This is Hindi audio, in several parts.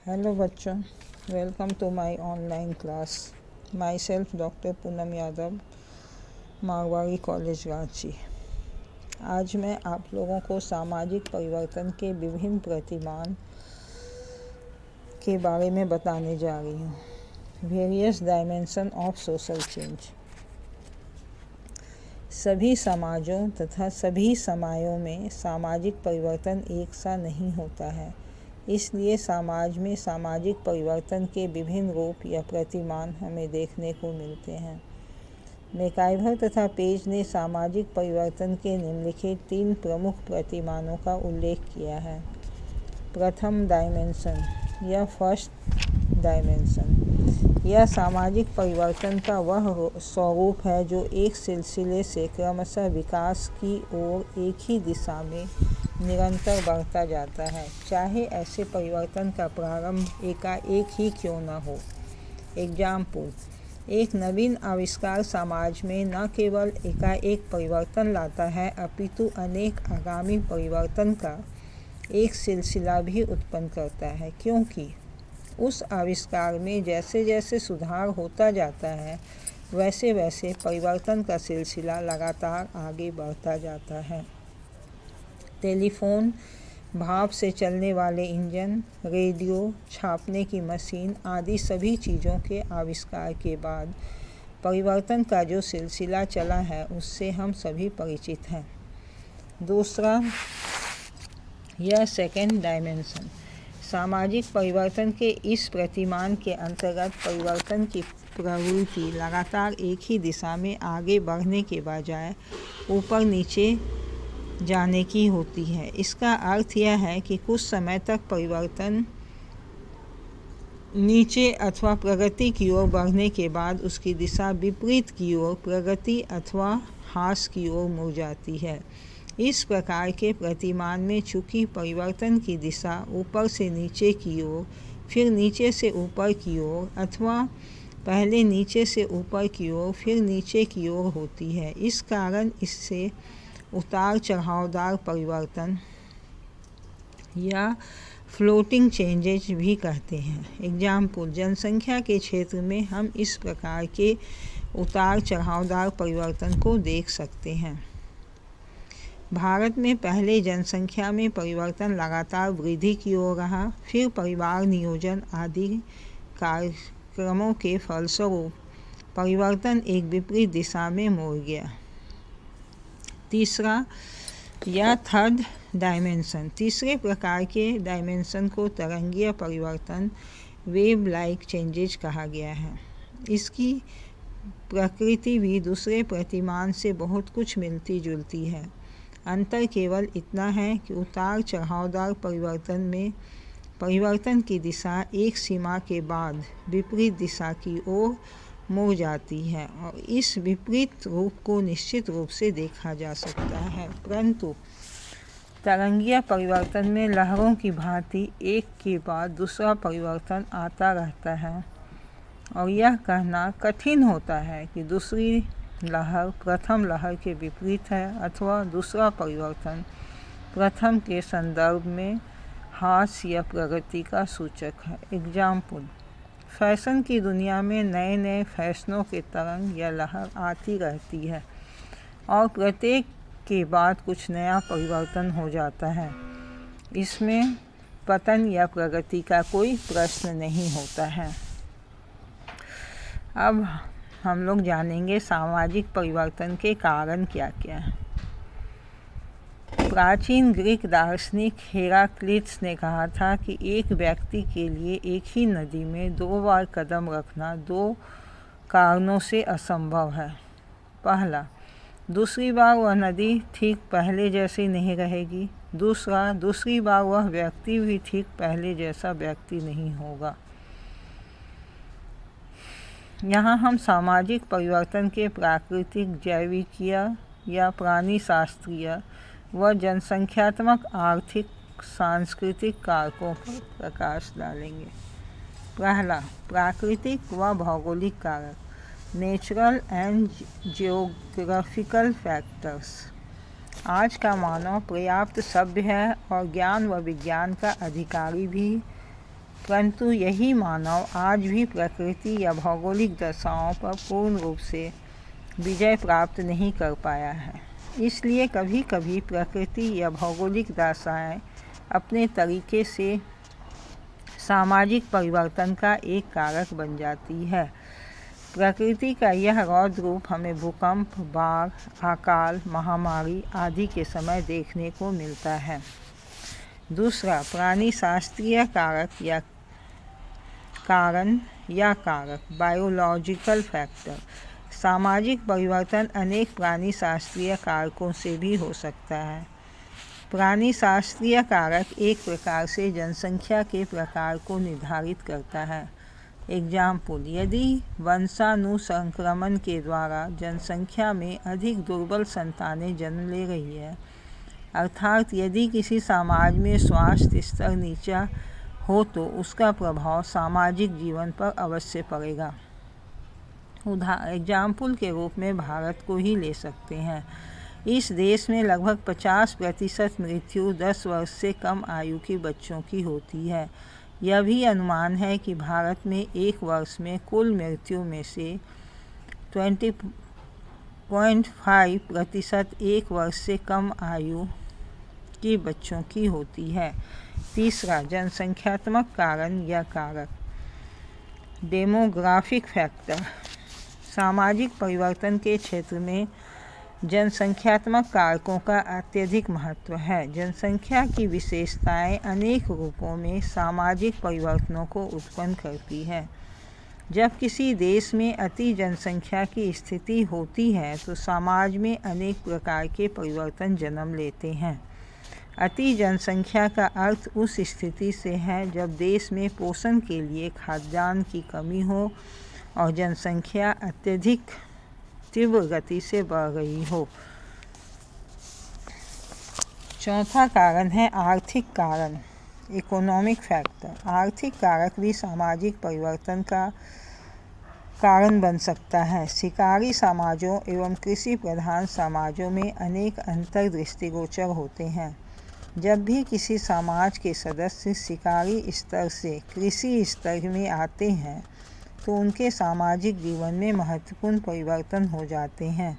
हेलो बच्चों, welcome to my online class. Myself doctor Poonam Yadav, Marwari college Ranchi. आज मैं आप लोगों को सामाजिक परिवर्तन के विभिन्न प्रतिमान के बारे में बताने जा रही हूँ। Various dimension of social change. सभी समाजों तथा सभी समायों में सामाजिक परिवर्तन एक सा नहीं होता है, इसलिए समाज में सामाजिक परिवर्तन के विभिन्न रूप या प्रतिमान हमें देखने को मिलते हैं। मैकाइवर तथा पेज ने सामाजिक परिवर्तन के निम्नलिखित 3 प्रमुख प्रतिमानों का उल्लेख किया है। प्रथम डायमेंशन या फर्स्ट डायमेंशन, यह सामाजिक परिवर्तन का वह स्वरूप है जो एक सिलसिले से क्रमशः विकास की ओर एक ही दिशा में निरंतर बढ़ता जाता है, चाहे ऐसे परिवर्तन का प्रारंभ एकाएक ही क्यों न हो। एग्जाम्पल, एक नवीन आविष्कार समाज में न केवल एकाएक परिवर्तन लाता है अपितु अनेक आगामी परिवर्तन का एक सिलसिला भी उत्पन्न करता है, क्योंकि उस आविष्कार में जैसे जैसे सुधार होता जाता है वैसे वैसे परिवर्तन का सिलसिला लगातार आगे बढ़ता जाता है। टेलीफोन, भाप से चलने वाले इंजन, रेडियो, छापने की मशीन आदि सभी चीज़ों के आविष्कार के बाद परिवर्तन का जो सिलसिला चला है उससे हम सभी परिचित हैं। दूसरा, यह सेकेंड डायमेंशन, सामाजिक परिवर्तन के इस प्रतिमान के अंतर्गत परिवर्तन की प्रवृत्ति लगातार एक ही दिशा में आगे बढ़ने के बजाय ऊपर नीचे जाने की होती है। इसका अर्थ यह है कि कुछ समय तक परिवर्तन नीचे अथवा प्रगति की ओर बढ़ने के बाद उसकी दिशा विपरीत की ओर प्रगति अथवा ह्रास की ओर मुड़ जाती है। इस प्रकार के प्रतिमान में चूंकि परिवर्तन की दिशा ऊपर से नीचे की ओर, फिर नीचे से ऊपर की ओर अथवा पहले नीचे से ऊपर की ओर फिर नीचे की ओर होती है, इस कारण इससे उतार चढ़ावदार परिवर्तन या फ्लोटिंग चेंजेज भी कहते हैं। एग्जाम्पल, जनसंख्या के क्षेत्र में हम इस प्रकार के उतार चढ़ावदार परिवर्तन को देख सकते हैं। भारत में पहले जनसंख्या में परिवर्तन लगातार वृद्धि की ओर रहा, फिर परिवार नियोजन आदि कार्यक्रमों के फलस्वरूप परिवर्तन एक विपरीत दिशा में मोड़ गया। तीसरा या थर्ड डायमेंशन, तीसरे प्रकार के डायमेंशन को तरंगीय परिवर्तन, वेव लाइक चेंजेज कहा गया है। इसकी प्रकृति भी दूसरे प्रतिमान से बहुत कुछ मिलती जुलती है। अंतर केवल इतना है कि उतार चढ़ावदार परिवर्तन में परिवर्तन की दिशा एक सीमा के बाद विपरीत दिशा की ओर मुड़ जाती है और इस विपरीत रूप को निश्चित रूप से देखा जा सकता है, परंतु तरंगीय परिवर्तन में लहरों की भांति एक के बाद दूसरा परिवर्तन आता रहता है और यह कहना कठिन होता है कि दूसरी लहर प्रथम लहर के विपरीत है अथवा दूसरा परिवर्तन प्रथम के संदर्भ में ह्रास या प्रगति का सूचक है। एग्जाम्पल, फैशन की दुनिया में नए नए फैशनों के तरंग या लहर आती रहती है और प्रत्येक के बाद कुछ नया परिवर्तन हो जाता है। इसमें पतन या प्रगति का कोई प्रश्न नहीं होता है। अब हम लोग जानेंगे सामाजिक परिवर्तन के कारण क्या क्या हैं। प्राचीन ग्रीक दार्शनिक हेराक्लिटस ने कहा था कि एक व्यक्ति के लिए एक ही नदी में 2 बार कदम रखना 2 कारणों से असंभव है। पहला, दूसरी बार वह नदी ठीक पहले जैसी नहीं रहेगी। दूसरा, दूसरी बार वह व्यक्ति भी ठीक पहले जैसा व्यक्ति नहीं होगा। यहाँ हम सामाजिक परिवर्तन के प्राकृतिक, जैविकीय या प्राणी शास्त्रीय व जनसंख्यात्मक, आर्थिक, सांस्कृतिक कारकों पर प्रकाश डालेंगे। पहला, प्राकृतिक व भौगोलिक कारक, नेचुरल एंड जियोग्राफिकल फैक्टर्स। आज का मानव पर्याप्त सभ्य है और ज्ञान व विज्ञान का अधिकारी भी परंतु यही मानव आज भी प्रकृति या भौगोलिक दशाओं पर पूर्ण रूप से विजय प्राप्त नहीं कर पाया है। इसलिए कभी कभी प्रकृति या भौगोलिक दशाएं अपने तरीके से सामाजिक परिवर्तन का एक कारक बन जाती है। प्रकृति का यह रौद्र रूप हमें भूकंप, बाढ़, अकाल, महामारी आदि के समय देखने को मिलता है। दूसरा, प्राणिशास्त्रीय कारक या कारण या कारक, बायोलॉजिकल फैक्टर। सामाजिक परिवर्तन अनेक प्राणिशास्त्रीय कारकों से भी हो सकता है। प्राणिशास्त्रीय कारक एक प्रकार से जनसंख्या के प्रकार को निर्धारित करता है। एग्जाम्पल, यदि वंशानुसंक्रमण के द्वारा जनसंख्या में अधिक दुर्बल संतानें जन्म ले रही है, अर्थात यदि किसी समाज में स्वास्थ्य स्तर नीचा हो तो उसका प्रभाव सामाजिक जीवन पर अवश्य पड़ेगा। एग्जाम्पल के रूप में भारत को ही ले सकते हैं। इस देश में लगभग 50% मृत्यु 10 वर्ष से कम आयु के बच्चों की होती है। यह भी अनुमान है कि भारत में एक वर्ष में कुल मृत्यु में से 20.5% एक वर्ष से कम आयु के बच्चों की होती है। तीसरा, जनसंख्यात्मक कारण या कारक, डेमोग्राफिक फैक्टर। सामाजिक परिवर्तन के क्षेत्र में जनसंख्यात्मक कारकों का अत्यधिक महत्व है। जनसंख्या की विशेषताएं अनेक रूपों में सामाजिक परिवर्तनों को उत्पन्न करती है। जब किसी देश में अति जनसंख्या की स्थिति होती है तो समाज में अनेक प्रकार के परिवर्तन जन्म लेते हैं। अति जनसंख्या का अर्थ उस स्थिति से है जब देश में पोषण के लिए खाद्यान्न की कमी हो और जनसंख्या अत्यधिक तीव्र गति से बढ़ रही हो। चौथा कारण है आर्थिक कारण, इकोनॉमिक फैक्टर। आर्थिक कारक भी सामाजिक परिवर्तन का कारण बन सकता है। शिकारी समाजों एवं कृषि प्रधान समाजों में अनेक अंतर दृष्टिगोचर होते हैं। जब भी किसी समाज के सदस्य शिकारी स्तर से कृषि स्तर में आते हैं तो उनके सामाजिक जीवन में महत्वपूर्ण परिवर्तन हो जाते हैं।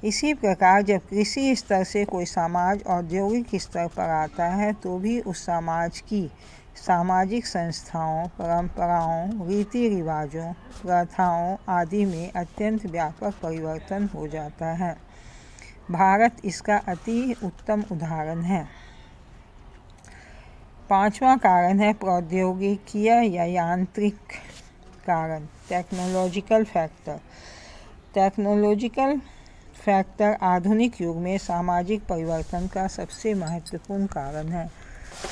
इसी प्रकार जब कृषि स्तर से कोई समाज औद्योगिक स्तर पर आता है तो भी उस समाज की सामाजिक संस्थाओं, परंपराओं, रीति रिवाजों, प्रथाओं आदि में अत्यंत व्यापक परिवर्तन हो जाता है। भारत इसका अति उत्तम उदाहरण है। पांचवा कारण है प्रौद्योगिकीय या यांत्रिक कारण, टेक्नोलॉजिकल फैक्टर। टेक्नोलॉजिकल फैक्टर आधुनिक युग में सामाजिक परिवर्तन का सबसे महत्वपूर्ण कारण है,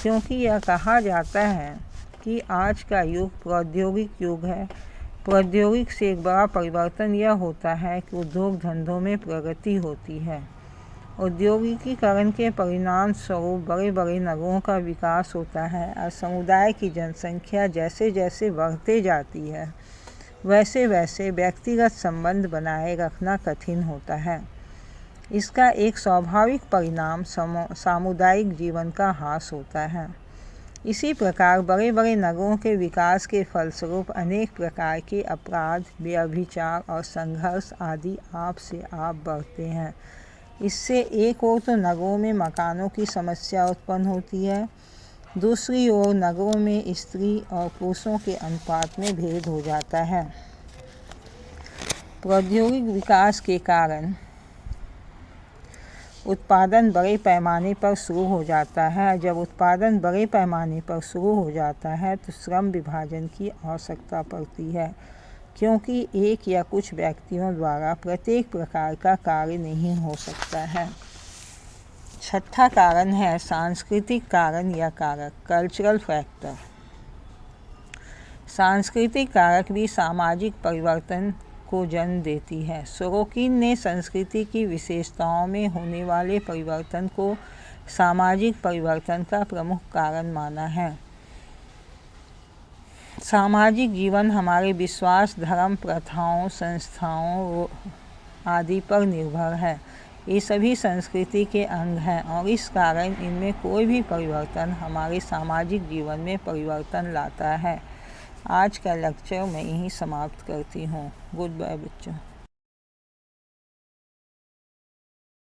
क्योंकि यह कहा जाता है कि आज का युग प्रौद्योगिक युग है। प्रौद्योगिक से एक बड़ा परिवर्तन यह होता है कि उद्योग धंधों में प्रगति होती है। औद्योगिकीकरण के परिणाम स्वरूप बड़े बड़े नगरों का विकास होता है और समुदाय की जनसंख्या जैसे जैसे बढ़ते जाती है वैसे वैसे व्यक्तिगत संबंध बनाए रखना कठिन होता है। इसका एक स्वाभाविक परिणाम सामुदायिक जीवन का ह्रास होता है। इसी प्रकार बड़े बड़े नगरों के विकास के फलस्वरूप अनेक प्रकार के अपराध, व्यभिचार और संघर्ष आदि आप से आप बढ़ते हैं। इससे एक ओर तो नगरों में मकानों की समस्या उत्पन्न होती है, दूसरी ओर नगरों में स्त्री और पुरुषों के अनुपात में भेद हो जाता है। प्रौद्योगिक विकास के कारण उत्पादन बड़े पैमाने पर शुरू हो जाता है। जब उत्पादन बड़े पैमाने पर शुरू हो जाता है तो श्रम विभाजन की आवश्यकता पड़ती है, क्योंकि एक या कुछ व्यक्तियों द्वारा प्रत्येक प्रकार का कार्य नहीं हो सकता है। छठा कारण है सांस्कृतिक कारण या कारक, कल्चरल फैक्टर। सांस्कृतिक कारक भी सामाजिक परिवर्तन को जन्म देती है। सोरोकिन ने संस्कृति की विशेषताओं में होने वाले परिवर्तन को सामाजिक परिवर्तन का प्रमुख कारण माना है। सामाजिक जीवन हमारे विश्वास, धर्म, प्रथाओं, संस्थाओं आदि पर निर्भर है। ये सभी संस्कृति के अंग हैं और इस कारण इनमें कोई भी परिवर्तन हमारे सामाजिक जीवन में परिवर्तन लाता है। आज का लेक्चर मैं यहीं समाप्त करती हूँ। गुड बाय बच्चों।